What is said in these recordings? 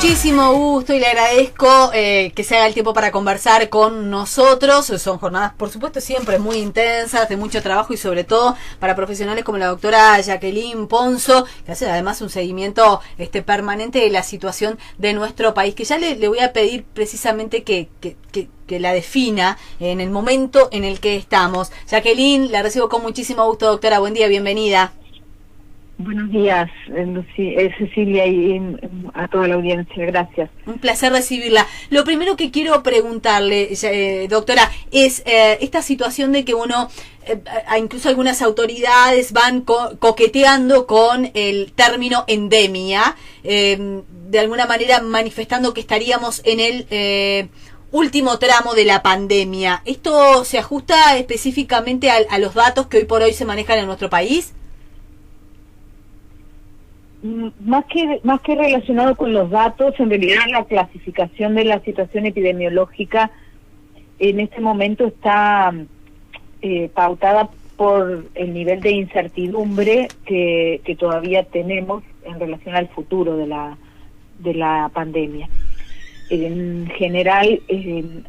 muchísimo gusto y le agradezco que se haga el tiempo para conversar con nosotros. Son jornadas, por supuesto, siempre muy intensas, de mucho trabajo y sobre todo para profesionales como la doctora Jacqueline Ponzo, que hace además un seguimiento permanente de la situación de nuestro país, que ya le voy a pedir precisamente que la defina en el momento en el que estamos. Jacqueline, la recibo con muchísimo gusto, doctora. Buen día, bienvenida. Buenos días, Cecilia, y a toda la audiencia, gracias. Un placer recibirla. Lo primero que quiero preguntarle, doctora, es esta situación de que uno, incluso algunas autoridades van coqueteando con el término endemia, de alguna manera manifestando que estaríamos en el último tramo de la pandemia. ¿Esto se ajusta específicamente a los datos que hoy por hoy se manejan en nuestro país? Más que relacionado con los datos, en realidad la clasificación de la situación epidemiológica en este momento está pautada por el nivel de incertidumbre que todavía tenemos en relación al futuro de la pandemia. En general,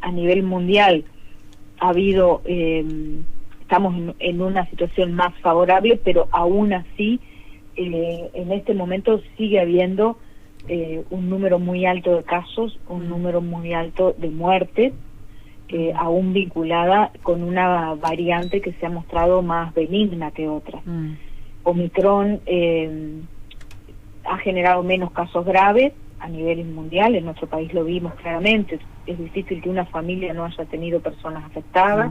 a nivel mundial, estamos en una situación más favorable, pero aún así, en este momento sigue habiendo un número muy alto de casos, un número muy alto de muertes, aún vinculada con una variante que se ha mostrado más benigna que otras. Omicron ha generado menos casos graves a nivel mundial. En nuestro país lo vimos claramente. Es difícil que una familia no haya tenido personas afectadas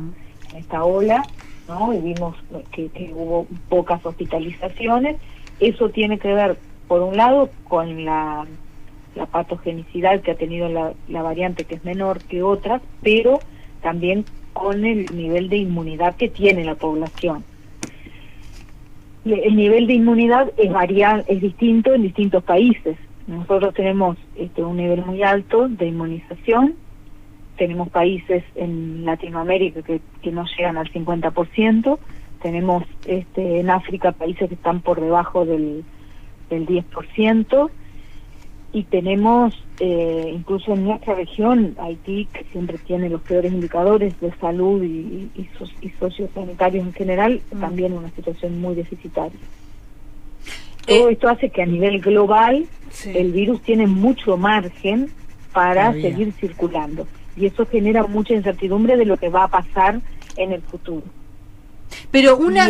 en esta ola, ¿no? Y vimos que hubo pocas hospitalizaciones. Eso tiene que ver, por un lado, con la patogenicidad que ha tenido la variante, que es menor que otras, pero también con el nivel de inmunidad que tiene la población. El nivel de inmunidad es distinto en distintos países. Nosotros tenemos un nivel muy alto de inmunización. Tenemos países en Latinoamérica que no llegan al 50%. Tenemos en África países que están por debajo del 10%, y tenemos incluso en nuestra región, Haití, que siempre tiene los peores indicadores de salud y sociosanitarios en general, también una situación muy deficitaria. Todo esto hace que a nivel global el virus tiene mucho margen para seguir circulando, y eso genera mucha incertidumbre de lo que va a pasar en el futuro. Pero una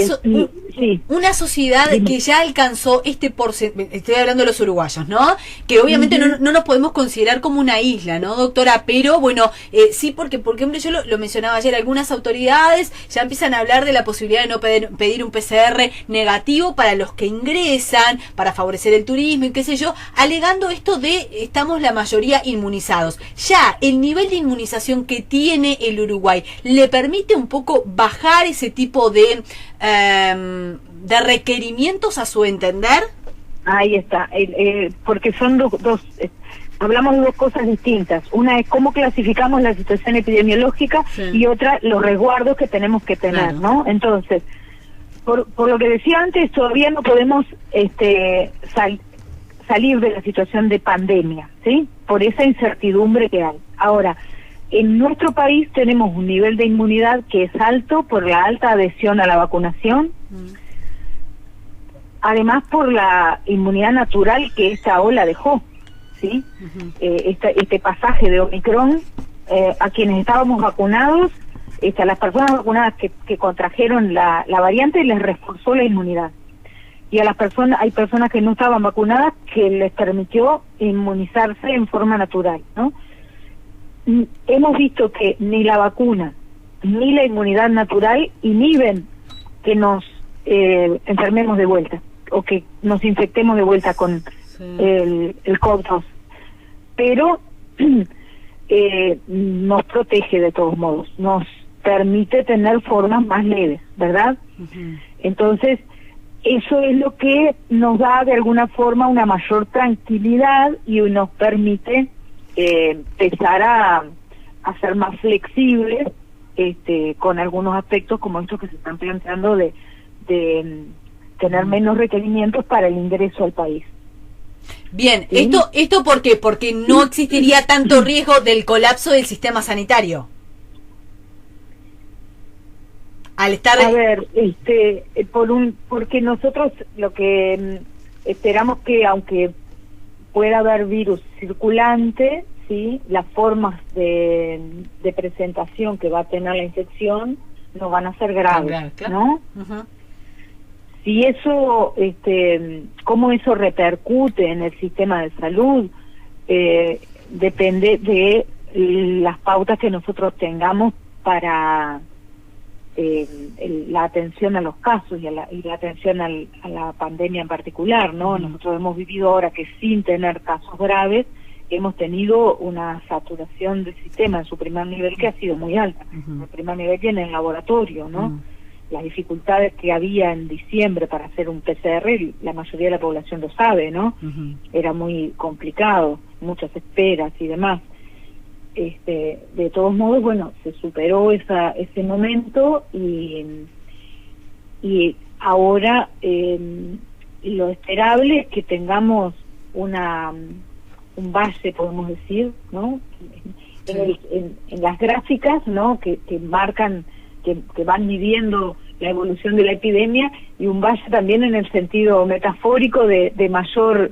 sociedad que ya alcanzó porcentaje, estoy hablando de los uruguayos, ¿no? Que obviamente no nos podemos considerar como una isla, ¿no, doctora? Pero bueno, sí, porque hombre, yo lo mencionaba ayer, algunas autoridades ya empiezan a hablar de la posibilidad de no pedir un PCR negativo para los que ingresan, para favorecer el turismo y qué sé yo, alegando esto de estamos la mayoría inmunizados. Ya el nivel de inmunización que tiene el Uruguay le permite un poco bajar ese tipo de requerimientos a su entender. Ahí está, porque son hablamos de dos cosas distintas. Una es cómo clasificamos la situación epidemiológica, y otra los resguardos que tenemos que tener, ¿no? Entonces, por lo que decía antes, todavía no podemos salir de la situación de pandemia, ¿sí? Por esa incertidumbre que hay. Ahora, en nuestro país tenemos un nivel de inmunidad que es alto por la alta adhesión a la vacunación, además por la inmunidad natural que esta ola dejó, ¿sí? Este pasaje de Omicron, a quienes estábamos vacunados, las personas vacunadas que contrajeron la variante, les reforzó la inmunidad. Y hay personas que no estaban vacunadas que les permitió inmunizarse en forma natural, ¿no? Hemos visto que ni la vacuna ni la inmunidad natural inhiben que nos enfermemos de vuelta o que nos infectemos de vuelta con el COVID-19, pero nos protege de todos modos, nos permite tener formas más leves, ¿verdad? Entonces, eso es lo que nos da de alguna forma una mayor tranquilidad y nos permite empezar a ser más flexibles con algunos aspectos como estos que se están planteando de tener menos requerimientos para el ingreso al país. Bien, ¿sí? ¿Esto por qué? Porque no existiría tanto riesgo del colapso del sistema sanitario. Al estar... A ver, porque nosotros lo que esperamos que, aunque pueda haber virus circulante, ¿sí?, las formas de presentación que va a tener la infección no van a ser graves, claro. ¿no? Uh-huh. Si eso, cómo eso repercute en el sistema de salud, depende de las pautas que nosotros tengamos para la atención a los casos y la atención a la pandemia en particular, ¿no? Uh-huh. Nosotros hemos vivido ahora que sin tener casos graves, hemos tenido una saturación del sistema en su primer nivel que ha sido muy alta. Uh-huh. El primer nivel viene en laboratorio, ¿no? Uh-huh. Las dificultades que había en diciembre para hacer un PCR, la mayoría de la población lo sabe, ¿no? Uh-huh. Era muy complicado, muchas esperas y demás. De todos modos, bueno, se superó ese momento y ahora lo esperable es que tengamos un valle, podemos decir, ¿no? En las gráficas, ¿no? Que marcan, que van midiendo la evolución de la epidemia, y un valle también en el sentido metafórico de mayor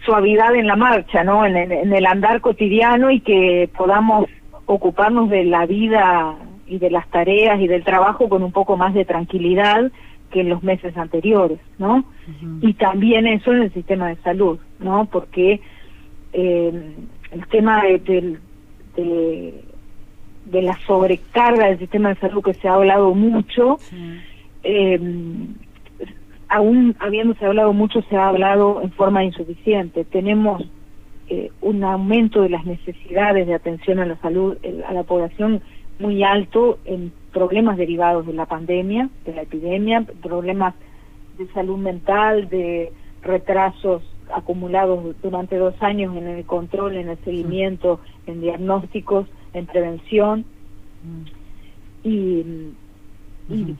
suavidad en la marcha, ¿no? En el andar cotidiano, y que podamos ocuparnos de la vida y de las tareas y del trabajo con un poco más de tranquilidad que en los meses anteriores, ¿no? Uh-huh. Y también eso en el sistema de salud, ¿no? Porque el tema de la sobrecarga del sistema de salud, que se ha hablado mucho, aún habiéndose hablado mucho, se ha hablado en forma insuficiente. Tenemos un aumento de las necesidades de atención a la salud, a la población, muy alto en problemas derivados de la pandemia, de la epidemia, problemas de salud mental, de retrasos acumulados durante 2 años en el control, en el seguimiento, en diagnósticos, en prevención, y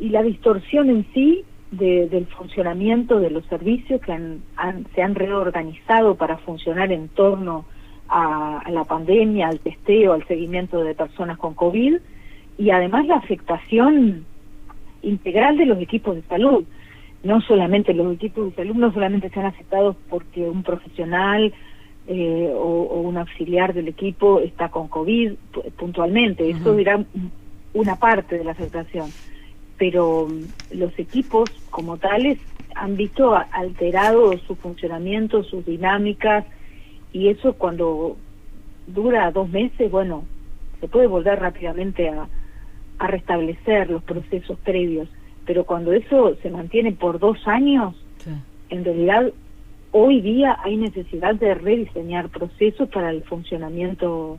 la distorsión en sí del funcionamiento de los servicios que se han reorganizado para funcionar en torno a la pandemia, al testeo, al seguimiento de personas con COVID, y además la afectación integral de los equipos de salud. No solamente los equipos de salud, no solamente sean afectados porque un profesional o un auxiliar del equipo está con COVID puntualmente, eso dirá una parte de la afectación, pero los equipos como tales han visto alterado su funcionamiento, sus dinámicas, y eso cuando dura 2 meses, bueno, se puede volver rápidamente a restablecer los procesos previos, pero cuando eso se mantiene por 2 años, sí, en realidad hoy día hay necesidad de rediseñar procesos para el funcionamiento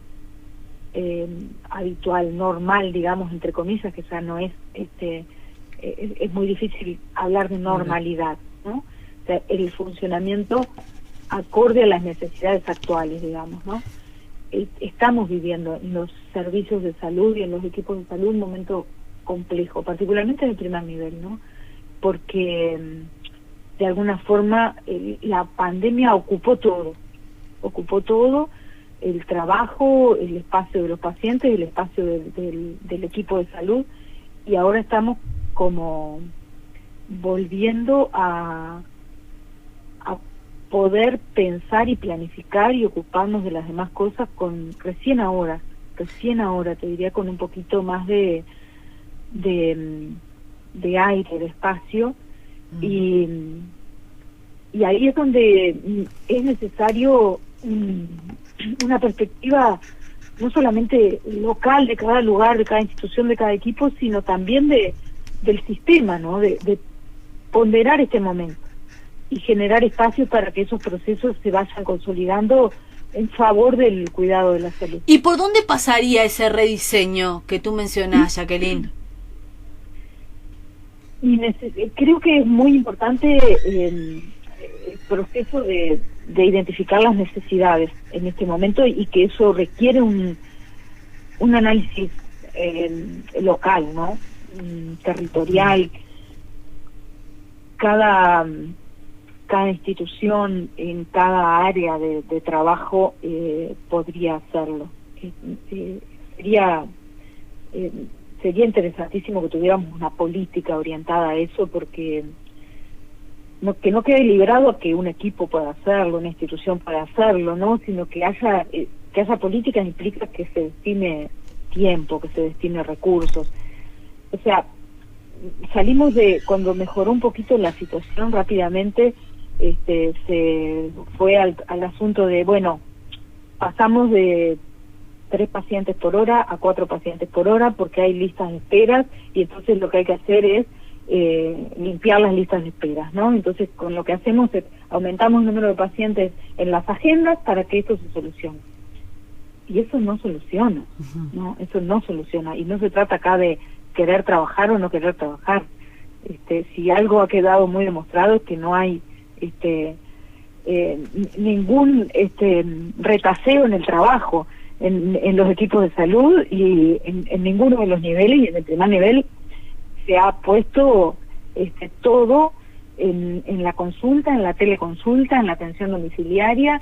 habitual, normal, digamos, entre comillas, que ya no es, es muy difícil hablar de normalidad, ¿no? O sea, el funcionamiento acorde a las necesidades actuales, digamos, ¿no? Estamos viviendo en los servicios de salud y en los equipos de salud un momento complejo, particularmente en el primer nivel, ¿no? Porque de alguna forma la pandemia ocupó todo, el trabajo, el espacio de los pacientes, el espacio del equipo de salud, y ahora estamos como volviendo a poder pensar y planificar y ocuparnos de las demás cosas recién ahora te diría, con un poquito más de aire, de espacio, y ahí es donde es necesario una perspectiva no solamente local de cada lugar, de cada institución, de cada equipo, sino también del sistema, ¿no? De ponderar este momento y generar espacios para que esos procesos se vayan consolidando en favor del cuidado de la salud. ¿Y por dónde pasaría ese rediseño que tú mencionás, Jacqueline? Creo que es muy importante el proceso de identificar las necesidades en este momento, y que eso requiere un análisis local, Territorial. Cada cada institución en cada área de trabajo podría hacerlo. Sería interesantísimo que tuviéramos una política orientada a eso, porque que no quede librado a que un equipo pueda hacerlo, una institución pueda hacerlo, ¿no? Sino que haya políticas implica que se destine tiempo, que se destine recursos. O sea, salimos cuando mejoró un poquito la situación rápidamente, se fue al asunto de, bueno, pasamos de 3 pacientes por hora a 4 pacientes por hora porque hay listas de esperas, y entonces lo que hay que hacer es limpiar las listas de esperas, ¿no? Entonces, con lo que hacemos es aumentamos el número de pacientes en las agendas para que esto se solucione. Y eso no soluciona, ¿no? Eso no soluciona. Y no se trata acá de querer trabajar o no querer trabajar. Si algo ha quedado muy demostrado es que no hay ningún retaseo en el trabajo, en los equipos de salud y en ninguno de los niveles, y en el primer nivel se ha puesto todo en la consulta, en la teleconsulta, en la atención domiciliaria,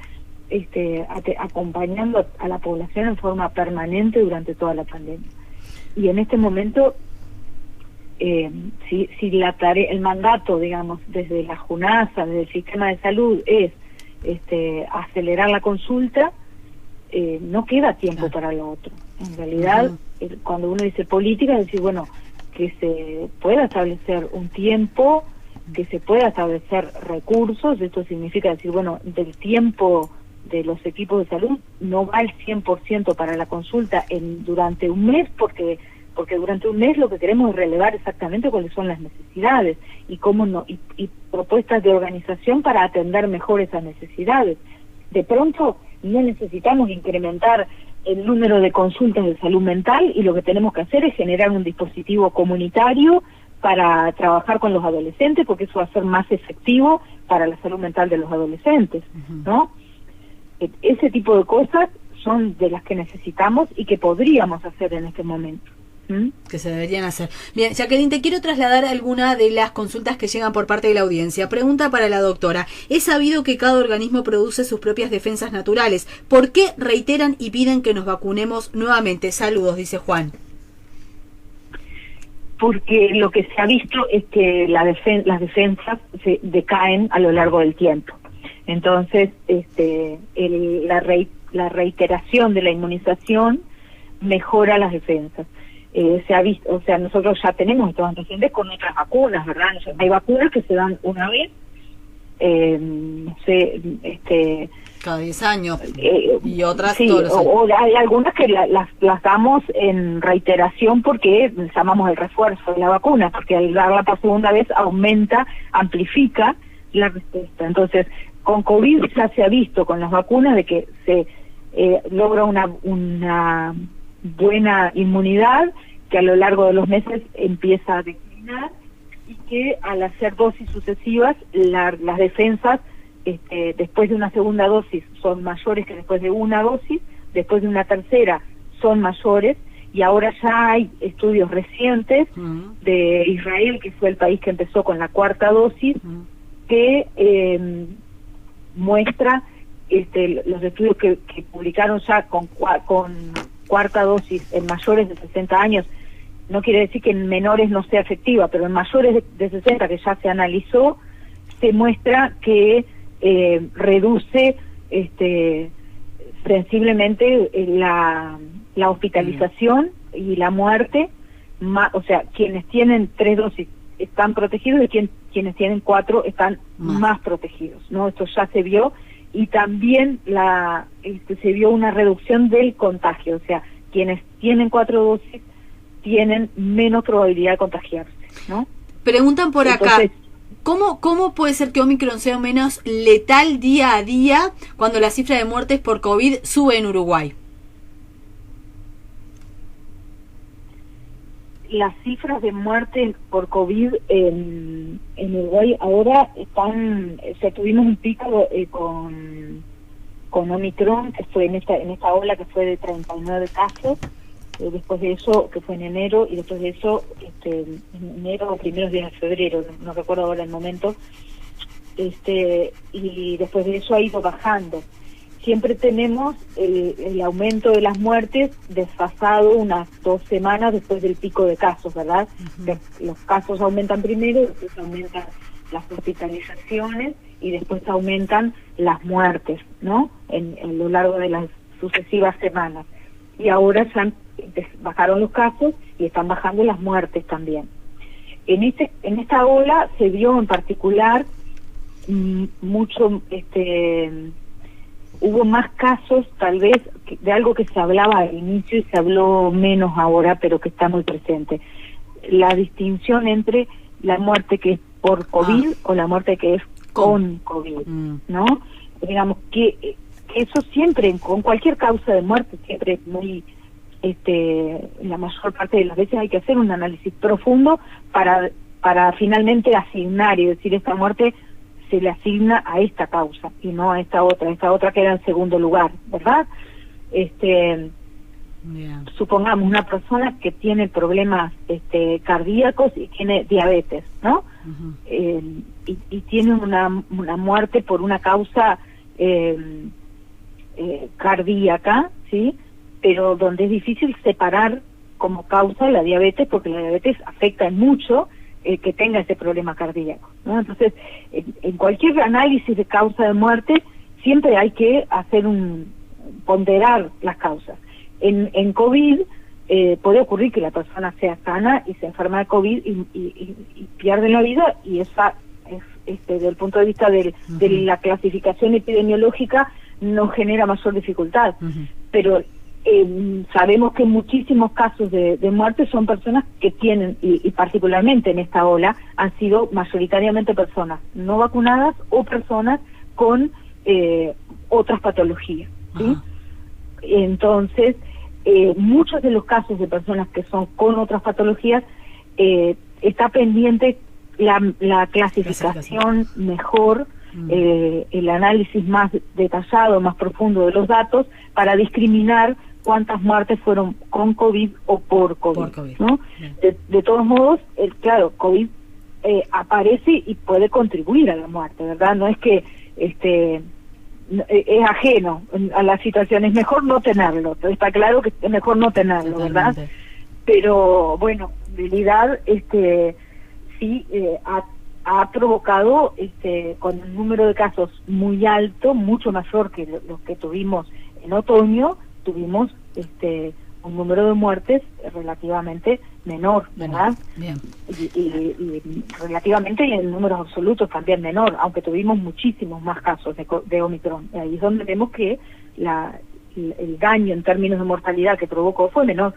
acompañando a la población en forma permanente durante toda la pandemia. Y en este momento, si el mandato, digamos, desde la JUNASA, desde el sistema de salud, es acelerar la consulta, no queda tiempo para lo otro. En realidad, cuando uno dice política, es decir, bueno, que se pueda establecer un tiempo, que se pueda establecer recursos. Esto significa decir, bueno, del tiempo de los equipos de salud no va el 100% para la consulta durante un mes, porque durante un mes lo que queremos es relevar exactamente cuáles son las necesidades y cómo no, y propuestas de organización para atender mejor esas necesidades. De pronto no necesitamos incrementar el número de consultas de salud mental, y lo que tenemos que hacer es generar un dispositivo comunitario para trabajar con los adolescentes, porque eso va a ser más efectivo para la salud mental de los adolescentes, ¿no? Ese tipo de cosas son de las que necesitamos y que podríamos hacer en este momento. Que se deberían hacer. Bien, Jacqueline, te quiero trasladar alguna de las consultas que llegan por parte de la audiencia. Pregunta para la doctora. Es sabido que cada organismo produce sus propias defensas naturales. ¿Por qué reiteran y piden que nos vacunemos nuevamente? Saludos, dice Juan. Porque lo que se ha visto es que las defensas se decaen a lo largo del tiempo. Entonces, la reiteración de la inmunización mejora las defensas. Se ha visto, o sea, nosotros ya tenemos estos antecedentes con otras vacunas, ¿verdad? Hay vacunas que se dan una vez, no sé, cada 10 años, y otras sí, todos los años. O hay algunas que las damos en reiteración porque llamamos el refuerzo de la vacuna, porque al darla por segunda vez amplifica la respuesta. Entonces, con COVID ya se ha visto con las vacunas de que se logra una buena inmunidad, que a lo largo de los meses empieza a declinar, y que al hacer dosis sucesivas las defensas después de una segunda dosis son mayores que después de una dosis, después de una tercera son mayores, y ahora ya hay estudios recientes de Israel, que fue el país que empezó con la cuarta dosis, que muestra los estudios que publicaron ya con cuarta dosis en mayores de 60 años. No quiere decir que en menores no sea efectiva, pero en mayores de 60, que ya se analizó, se muestra que reduce sensiblemente la hospitalización y la muerte. O sea, quienes tienen 3 dosis están protegidos, y quienes tienen 4 están más protegidos, ¿no? Esto ya se vio, y también se vio una reducción del contagio. O sea, quienes tienen 4 dosis tienen menos probabilidad de contagiarse, ¿no? Preguntan por acá, ¿cómo puede ser que Omicron sea menos letal día a día cuando la cifra de muertes por COVID sube en Uruguay? Las cifras de muerte por COVID en Uruguay ahora están, o sea, tuvimos un pico con Omicron, que fue en esta ola que fue de 39 casos, después de eso, que fue en enero, y después de eso, en enero o primeros días de febrero, no recuerdo ahora el momento, y después de eso ha ido bajando. Siempre tenemos el aumento de las muertes desfasado unas 2 semanas después del pico de casos, ¿verdad? Los casos aumentan primero, después aumentan las hospitalizaciones y después aumentan las muertes, ¿no? En lo largo de las sucesivas semanas. Y ahora bajaron los casos y están bajando las muertes también. En esta ola se vio en particular mucho, hubo más casos tal vez de algo que se hablaba al inicio y se habló menos ahora, pero que está muy presente. La distinción entre la muerte que es por COVID o la muerte que es con COVID, ¿no? Digamos que eso siempre, con cualquier causa de muerte, siempre es muy, la mayor parte de las veces hay que hacer un análisis profundo para finalmente asignar y decir esta muerte se le asigna a esta causa y no a esta otra queda en segundo lugar, ¿verdad? Supongamos una persona que tiene problemas cardíacos y tiene diabetes, ¿no? Y tiene una muerte por una causa cardíaca, ¿sí? Pero donde es difícil separar como causa la diabetes, porque la diabetes afecta en mucho que tenga ese problema cardíaco, ¿no? Entonces, en cualquier análisis de causa de muerte, siempre hay que hacer ponderar las causas. En COVID puede ocurrir que la persona sea sana y se enferma de COVID y pierde la vida, y esa es, desde el punto de vista de la clasificación epidemiológica, no genera mayor dificultad. Pero sabemos que muchísimos casos de muerte son personas que tienen, y particularmente en esta ola, han sido mayoritariamente personas no vacunadas o personas con otras patologías, ¿sí? Entonces, muchos de los casos de personas que son con otras patologías, está pendiente la clasificación mejor, el análisis más detallado, más profundo de los datos, para discriminar cuántas muertes fueron con COVID o por COVID, ¿no? De todos modos, claro, COVID aparece y puede contribuir a la muerte, ¿verdad? No es que es ajeno a la situación, es mejor no tenerlo, está claro que es mejor no tenerlo, ¿verdad? Pero bueno, en realidad sí ha provocado con un número de casos muy alto, mucho mayor que los que tuvimos en otoño, tuvimos un número de muertes relativamente menor, ¿verdad? Bien. Y relativamente, y en números absolutos también menor, aunque tuvimos muchísimos más casos de Omicron. Ahí es donde vemos que el daño en términos de mortalidad que provocó fue menor.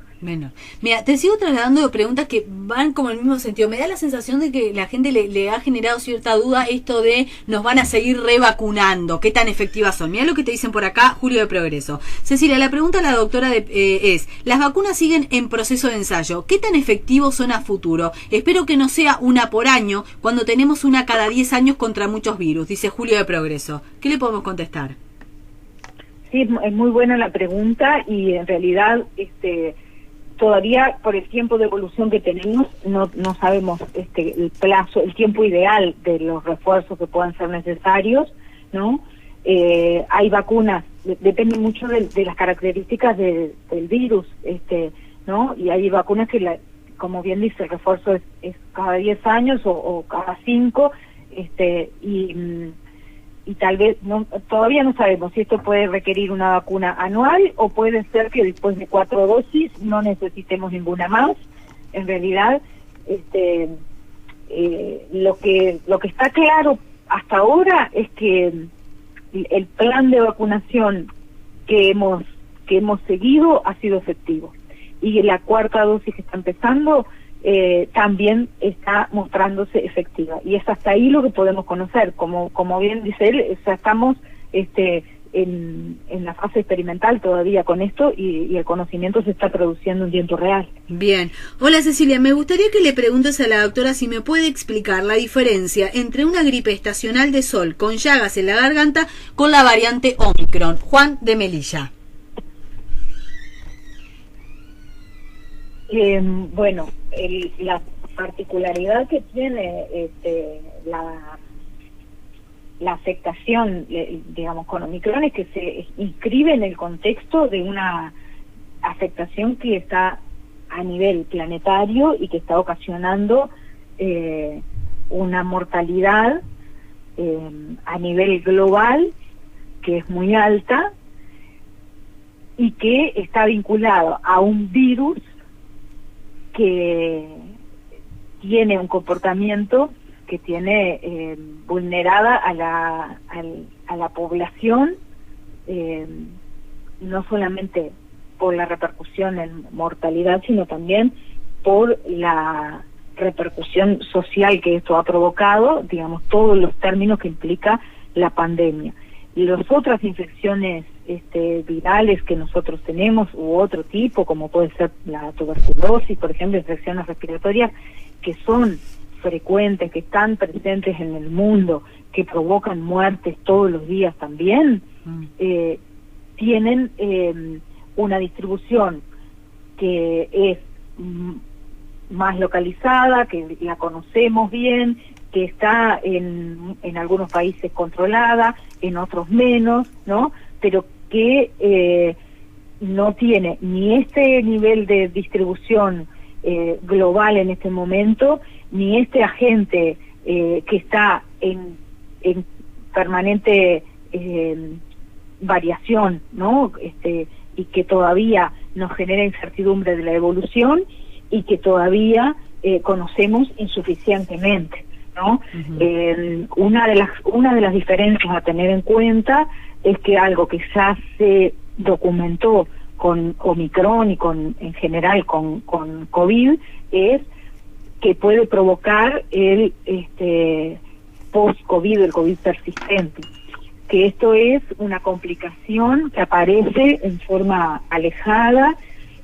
Mira, te sigo trasladando preguntas que van como en el mismo sentido. Me da la sensación de que la gente le ha generado cierta duda esto de nos van a seguir revacunando, qué tan efectivas son. Mira lo que te dicen por acá, Julio de Progreso. Cecilia, la pregunta a la doctora es, las vacunas siguen en proceso de ensayo, ¿qué tan efectivos son a futuro? Espero que no sea una por año, cuando tenemos una cada 10 años contra muchos virus, dice Julio de Progreso. ¿Qué le podemos contestar? Sí, es muy buena la pregunta, y en realidad todavía por el tiempo de evolución que tenemos no sabemos el plazo, el tiempo ideal de los refuerzos que puedan ser necesarios, ¿no? Hay vacunas, depende mucho de las características del virus, ¿no? Y hay vacunas que, como bien dice, el refuerzo es cada 10 años o cada 5, y tal vez todavía no sabemos si esto puede requerir una vacuna anual, o puede ser que después de 4 dosis no necesitemos ninguna más. En realidad, lo que está claro hasta ahora es que el plan de vacunación que hemos seguido ha sido efectivo, y la 4ª dosis que está empezando también está mostrándose efectiva, y es hasta ahí lo que podemos conocer. Como bien dice él, o sea, estamos en la fase experimental todavía con esto, y el conocimiento se está produciendo en tiempo real. Bien. Hola Cecilia, me gustaría que le preguntes a la doctora si me puede explicar la diferencia entre una gripe estacional de sol con llagas en la garganta con la variante Omicron. Juan de Melilla. Bueno, la particularidad que tiene la afectación, digamos, con Omicron es que se inscribe en el contexto de una afectación que está a nivel planetario y que está ocasionando una mortalidad a nivel global que es muy alta y que está vinculado a un virus que tiene un comportamiento que tiene vulnerada a la población, no solamente por la repercusión en mortalidad, sino también por la repercusión social que esto ha provocado, digamos, todos los términos que implica la pandemia. Y las otras infecciones virales que nosotros tenemos, u otro tipo, como puede ser la tuberculosis, por ejemplo, infecciones respiratorias, que son frecuentes, que están presentes en el mundo, que provocan muertes todos los días también, tienen una distribución que es más localizada, que la conocemos bien, que está en algunos países controlada, en otros menos, ¿no? Pero que no tiene ni este nivel de distribución global en este momento, ni este agente que está en permanente variación, ¿no? Y que todavía nos genera incertidumbre de la evolución y que todavía conocemos insuficientemente, ¿no? Una de las diferencias a tener en cuenta es que algo que ya se documentó con Omicron y en general con COVID es que puede provocar el post-COVID, el COVID persistente, que esto es una complicación que aparece en forma alejada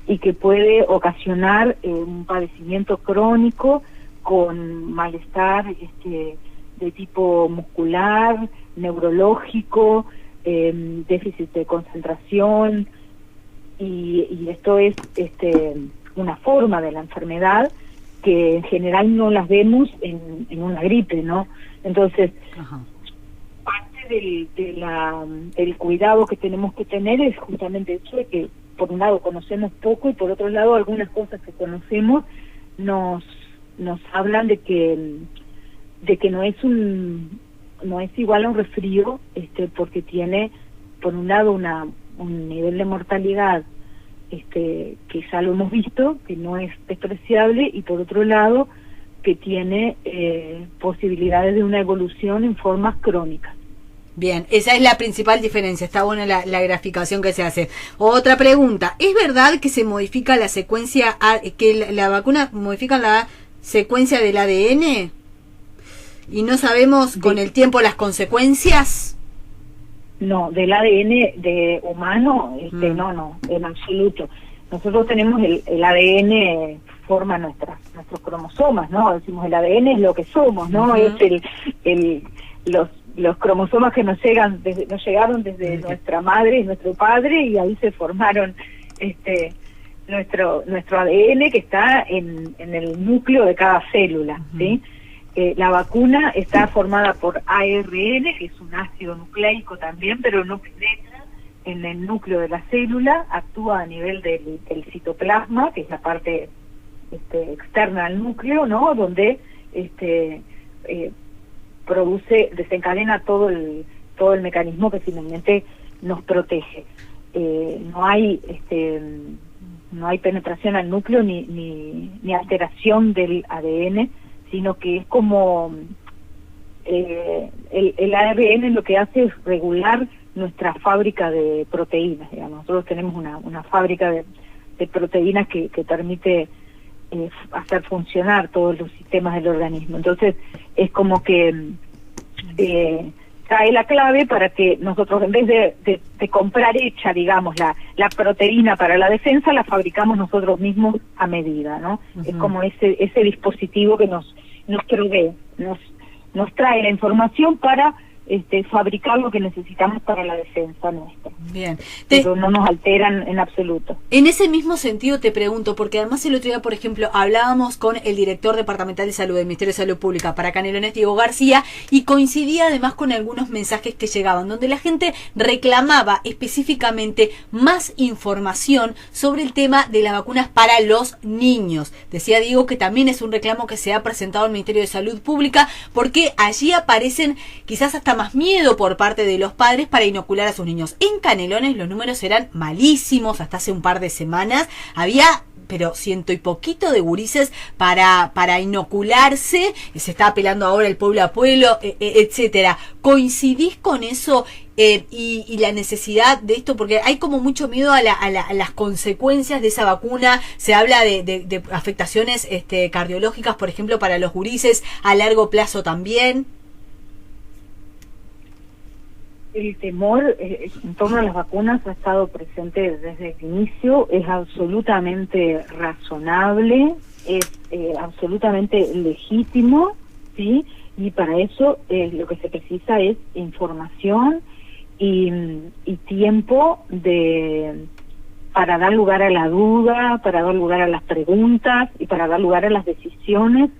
y que puede ocasionar un padecimiento crónico con malestar de tipo muscular, neurológico, déficit de concentración, y esto es una forma de la enfermedad que en general no las vemos en una gripe, ¿no? Entonces, parte del cuidado que tenemos que tener es justamente eso de que por un lado conocemos poco y por otro lado algunas cosas que conocemos nos hablan de que no es igual a un resfrío, porque tiene por un lado un nivel de mortalidad que ya lo hemos visto, que no es despreciable, y por otro lado que tiene posibilidades de una evolución en formas crónicas. Bien, esa es la principal diferencia. Está buena la graficación que se hace. Otra pregunta, ¿es verdad que se modifica la secuencia, que la vacuna modifica la secuencia del ADN y no sabemos con el tiempo las consecuencias? No, del ADN de humano, no, en absoluto. Nosotros tenemos el ADN, forma nuestros cromosomas, ¿no? Decimos el ADN es lo que somos, ¿no? Es los cromosomas que nos llegaron desde nuestra madre y nuestro padre, y ahí se formaron nuestro ADN, que está en el núcleo de cada célula, ¿sí? La vacuna está formada por ARN, que es un ácido nucleico también, pero no penetra en el núcleo de la célula, actúa a nivel del citoplasma, que es la parte externa al núcleo, ¿no? Donde desencadena todo el mecanismo que finalmente nos protege. No hay penetración al núcleo ni alteración del ADN, sino que es como el ARN lo que hace es regular nuestra fábrica de proteínas, digamos. Nosotros tenemos una fábrica de proteínas que permite hacer funcionar todos los sistemas del organismo. Entonces es como que trae la clave para que nosotros, en vez de comprar hecha, digamos, la proteína para la defensa, la fabricamos nosotros mismos a medida, ¿no? Es como ese dispositivo que nos provee, nos trae la información para fabricar lo que necesitamos para la defensa nuestra. Bien. Pero no nos alteran en absoluto. En ese mismo sentido te pregunto, porque además el otro día, por ejemplo, hablábamos con el director departamental de salud del Ministerio de Salud Pública para Canelones, Diego García, y coincidía además con algunos mensajes que llegaban, donde la gente reclamaba específicamente más información sobre el tema de las vacunas para los niños. Decía Diego que también es un reclamo que se ha presentado al Ministerio de Salud Pública, porque allí aparecen quizás hasta más miedo por parte de los padres para inocular a sus niños. En Canelones los números eran malísimos, hasta hace un par de semanas había pero 100 y poquito de gurises para inocularse, se está apelando ahora el pueblo a pueblo, etcétera. ¿Coincidís con eso y la necesidad de esto? Porque hay como mucho miedo a las consecuencias de esa vacuna. Se habla de afectaciones cardiológicas, por ejemplo, para los gurises a largo plazo también. El temor en torno a las vacunas ha estado presente desde el inicio, es absolutamente razonable, es absolutamente legítimo, ¿sí? Y para eso lo que se precisa es información y tiempo para dar lugar a la duda, para dar lugar a las preguntas y para dar lugar a las decisiones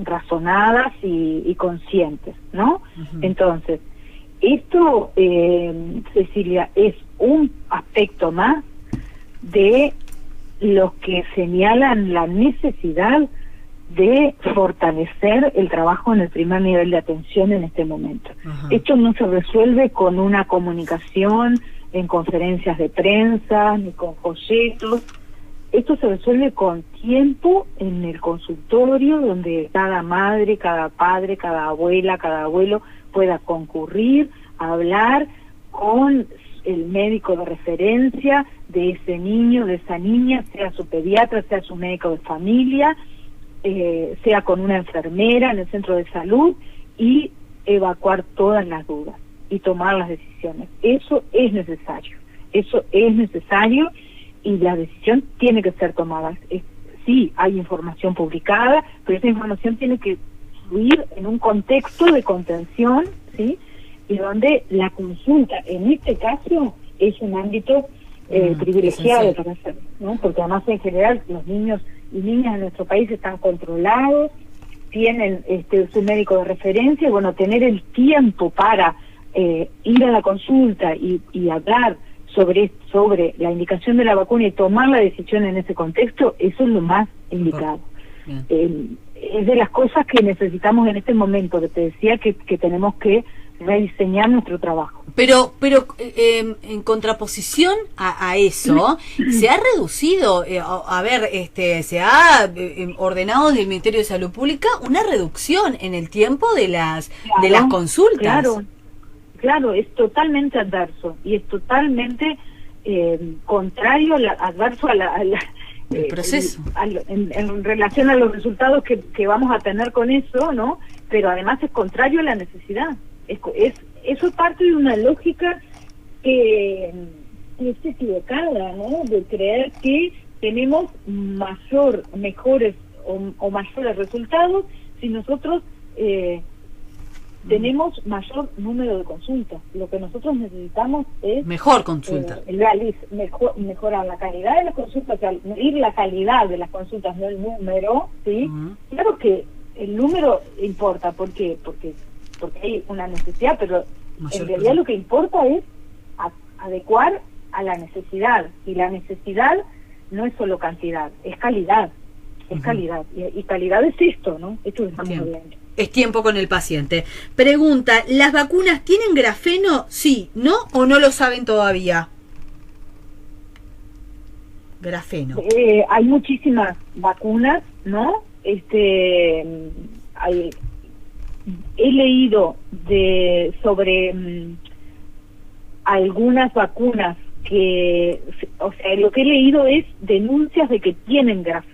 razonadas y conscientes, ¿no? Uh-huh. Entonces, esto, Cecilia, es un aspecto más de los que señalan la necesidad de fortalecer el trabajo en el primer nivel de atención en este momento. Uh-huh. Esto no se resuelve con una comunicación en conferencias de prensa, ni con folletos. Esto se resuelve con tiempo en el consultorio, donde cada madre, cada padre, cada abuela, cada abuelo pueda concurrir a hablar con el médico de referencia de ese niño, de esa niña, sea su pediatra, sea su médico de familia, sea con una enfermera en el centro de salud, y evacuar todas las dudas y tomar las decisiones. Eso es necesario, y la decisión tiene que ser tomada. Sí, hay información publicada, pero esa información tiene que fluir en un contexto de contención, ¿sí? Y donde la consulta, en este caso, es un ámbito privilegiado para hacerlo, ¿no? Porque además, en general, los niños y niñas en nuestro país están controlados, tienen su médico de referencia, y bueno, tener el tiempo para ir a la consulta y hablar sobre la indicación de la vacuna y tomar la decisión en ese contexto, eso es lo más indicado. Es de las cosas que necesitamos en este momento, que te decía que tenemos que rediseñar nuestro trabajo. Pero en contraposición a eso, se ha reducido, se ha ordenado desde el Ministerio de Salud Pública una reducción en el tiempo de las consultas. Claro, es totalmente adverso, y es totalmente contrario, adverso el proceso. En relación a los resultados que vamos a tener con eso, ¿no? Pero además es contrario a la necesidad. Eso es parte de una lógica que es equivocada, ¿no? De creer que tenemos mejores resultados si nosotros tenemos mayor número de consultas. Lo que nosotros necesitamos es mejor consulta, mejorar la calidad de las consultas, o sea, medir la calidad de las consultas, no el número, ¿sí? Uh-huh. Claro que el número importa, ¿por qué? Porque hay una necesidad, pero en realidad lo que importa es adecuar a la necesidad, y la necesidad no es solo cantidad, es calidad, es calidad, y calidad es esto, ¿no? Esto que estamos hablando. Es tiempo con el paciente. Pregunta, ¿las vacunas tienen grafeno? Sí, ¿no? ¿O no lo saben todavía? Grafeno. Hay muchísimas vacunas, ¿no? He leído sobre algunas vacunas lo que he leído es denuncias de que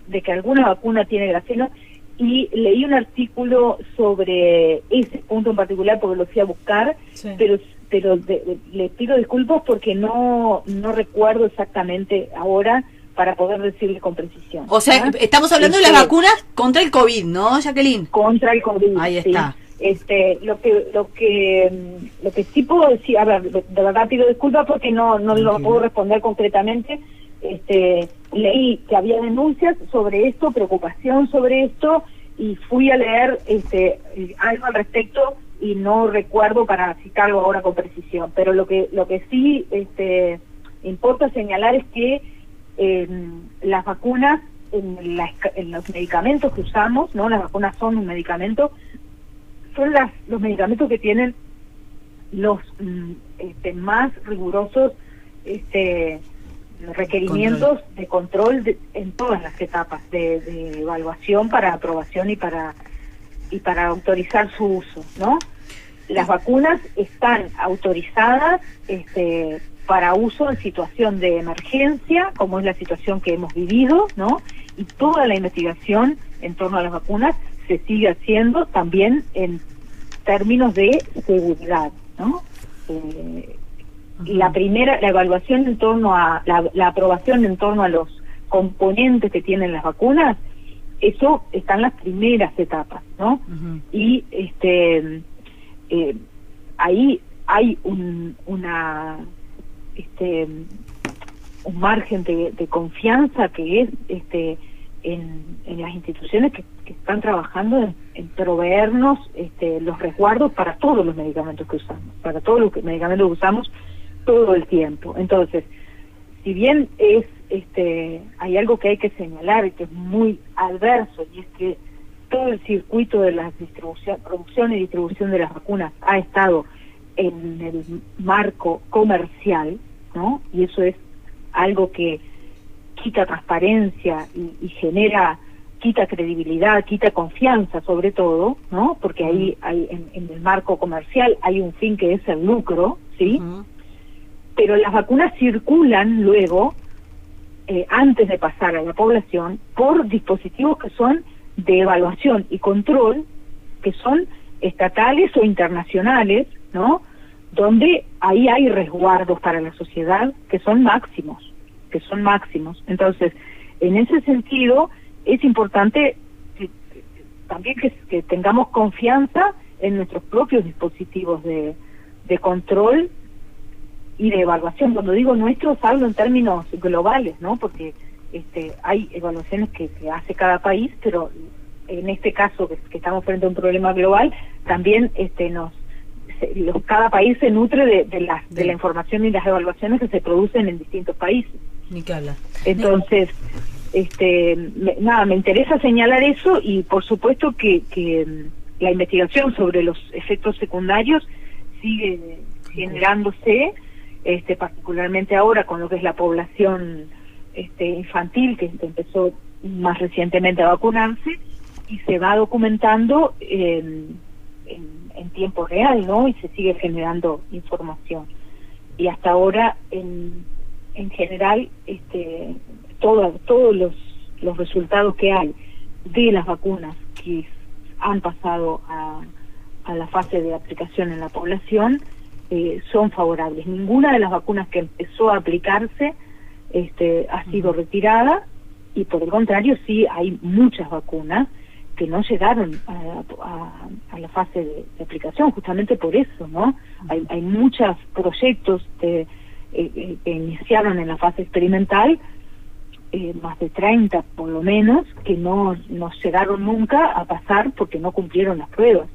de que alguna vacuna tiene grafeno, y leí un artículo sobre ese punto en particular porque lo fui a buscar, sí. pero le pido disculpas porque no recuerdo exactamente ahora para poder decirle con precisión. O sea, estamos hablando de las vacunas contra el COVID, ¿no, Jacqueline? Contra el COVID, ahí está. Lo que sí puedo decir, a ver, de verdad pido disculpas porque no lo puedo responder concretamente. Leí que había denuncias sobre esto, preocupación sobre esto, y fui a leer algo al respecto y no recuerdo para citarlo ahora con precisión. Pero lo que sí importa señalar es que las vacunas, en los medicamentos que usamos, ¿no? Las vacunas son un medicamento, son los medicamentos que tienen los más rigurosos requerimientos de control en todas las etapas de evaluación para aprobación y para autorizar su uso, ¿no? Las vacunas están autorizadas para uso en situación de emergencia, como es la situación que hemos vivido, ¿no? Y toda la investigación en torno a las vacunas se sigue haciendo también en términos de seguridad, ¿no? La evaluación en torno a la aprobación en torno a los componentes que tienen las vacunas, eso está en las primeras etapas, ¿no? Y ahí hay un margen de confianza que es en las instituciones que están trabajando en proveernos los resguardos para todos los medicamentos que usamos, todo el tiempo. Entonces, si bien hay algo que hay que señalar y que es muy adverso, y es que todo el circuito de la producción y distribución de las vacunas ha estado en el marco comercial, ¿no? Y eso es algo que quita transparencia y quita credibilidad, quita confianza sobre todo, ¿no? Porque ahí en el marco comercial hay un fin que es el lucro, ¿sí? Pero las vacunas circulan luego, antes de pasar a la población, por dispositivos que son de evaluación y control, que son estatales o internacionales, ¿no? Donde ahí hay resguardos para la sociedad que son máximos. Entonces, en ese sentido, es importante también que tengamos confianza en nuestros propios dispositivos de control y de evaluación. Cuando digo nuestros, hablo en términos globales, ¿no? Porque hay evaluaciones que hace cada país, pero en este caso que estamos frente a un problema global, también cada país se nutre de la información y las evaluaciones que se producen en distintos países. Ni que hablar. Entonces, me interesa señalar eso, y por supuesto que la investigación sobre los efectos secundarios sigue generándose, particularmente ahora con lo que es la población infantil, que empezó más recientemente a vacunarse, y se va documentando en tiempo real, ¿no? Y se sigue generando información. Y hasta ahora, en general, todos los resultados que hay de las vacunas que han pasado a la fase de aplicación en la población son favorables. Ninguna de las vacunas que empezó a aplicarse ha sido retirada, y por el contrario sí hay muchas vacunas que no llegaron a la fase de aplicación, justamente por eso, ¿no? Hay muchos proyectos que iniciaron en la fase experimental, más de 30 por lo menos, que no llegaron nunca a pasar porque no cumplieron las pruebas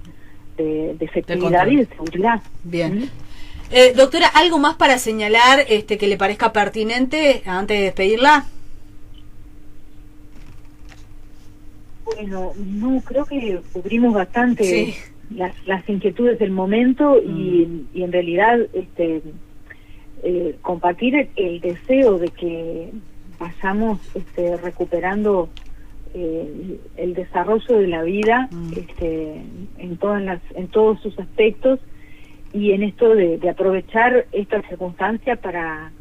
de efectividad y de seguridad. Bien. Doctora, ¿algo más para señalar que le parezca pertinente antes de despedirla? Bueno, no, creo que cubrimos bastante las inquietudes del momento, y en realidad compartir el deseo de que vayamos recuperando el desarrollo de la vida en todos sus aspectos, y en esto de aprovechar esta circunstancia para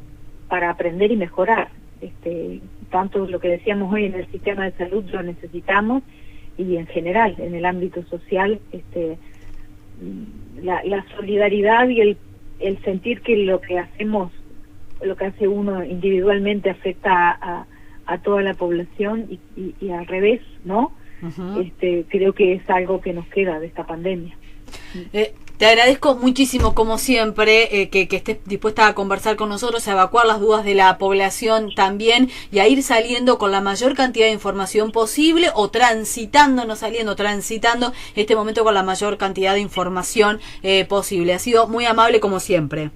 aprender y mejorar. Tanto lo que decíamos hoy en el sistema de salud lo necesitamos, y en general en el ámbito social la solidaridad y el sentir que lo que hacemos, lo que hace uno individualmente afecta a toda la población, y al revés, ¿no? creo que es algo que nos queda de esta pandemia. Te agradezco muchísimo, como siempre, que estés dispuesta a conversar con nosotros, a evacuar las dudas de la población también y a ir saliendo con la mayor cantidad de información posible o transitando este momento con la mayor cantidad de información posible. Ha sido muy amable como siempre.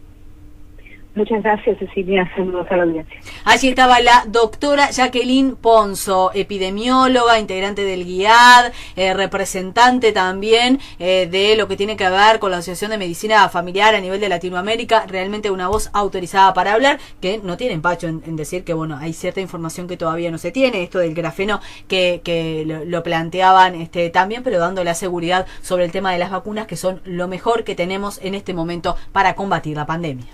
Muchas gracias, Cecilia. Saludos a la audiencia. Allí estaba la doctora Jacqueline Ponzo, epidemióloga, integrante del GIAD, representante también de lo que tiene que ver con la Asociación de Medicina Familiar a nivel de Latinoamérica. Realmente una voz autorizada para hablar, que no tiene empacho en decir que, bueno, hay cierta información que todavía no se tiene, esto del grafeno que lo planteaban también, pero dando la seguridad sobre el tema de las vacunas, que son lo mejor que tenemos en este momento para combatir la pandemia.